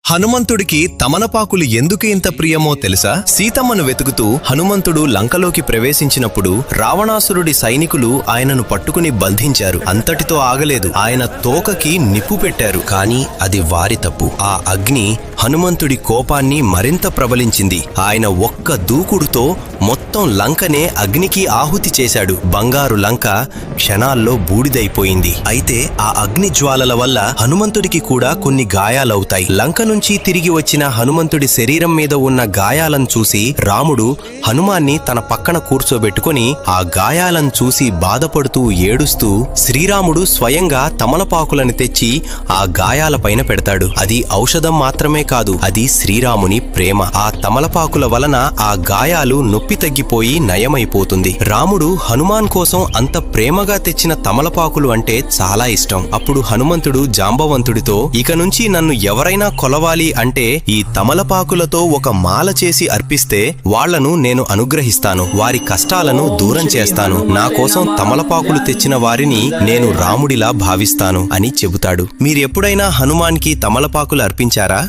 హనుమంతుడికి తమలపాకులు ఎందుకు ఇంత ప్రియమో తెలుసా? సీతమ్మను వెతుకుతూ హనుమంతుడు లంకలోకి ప్రవేశించినప్పుడు రావణాసురుడి సైనికులు ఆయనను పట్టుకుని బంధించారు. అంతటితో ఆగలేదు, ఆయన తోకకి నిప్పు పెట్టారు. కాని అది వారి తప్పు. ఆ అగ్ని హనుమంతుడి కోపాన్ని మరింత ప్రబలించింది. ఆయన ఒక్క దూకుడుతో మొత్తం లంకనే అగ్నికి ఆహుతి చేశాడు. బంగారు లంక క్షణాల్లో బూడిదైపోయింది. అయితే ఆ అగ్ని జ్వాలల వల్ల హనుమంతుడికి కూడా కొన్ని గాయాలవుతాయి. లంక నుంచి తిరిగి వచ్చిన హనుమంతుడి శరీరం మీద ఉన్న గాయాలను చూసి రాముడు హనుమాన్ని తన పక్కన కూర్చోబెట్టుకుని ఆ గాయాలను చూసి బాధపడుతూ ఏడుస్తూ శ్రీరాముడు స్వయంగా తమలపాకులను తెచ్చి ఆ గాయాలపైన పెడతాడు. అది ఔషధం మాత్రమే కాదు, అది శ్రీరాముని ప్రేమ. ఆ తమలపాకుల వలన ఆ గాయాలు నొప్పి తగ్గిపోయి నయమైపోతుంది. రాముడు హనుమాన్ కోసం అంత ప్రేమగా తెచ్చిన తమలపాకులు అంటే చాలా ఇష్టం. అప్పుడు హనుమంతుడు జాంబవంతుడితో, ఇక నుంచి నన్ను ఎవరైనా కొలవాలి అంటే ఈ తమలపాకులతో ఒక మాల చేసి అర్పిస్తే వాళ్లను నేను అనుగ్రహిస్తాను, వారి కష్టాలను దూరం చేస్తాను. నా కోసం తమలపాకులు తెచ్చిన వారిని నేను రాముడిలా భావిస్తాను అని చెబుతాడు. మీరెప్పుడైనా హనుమాన్కి తమలపాకులు అర్పించారా?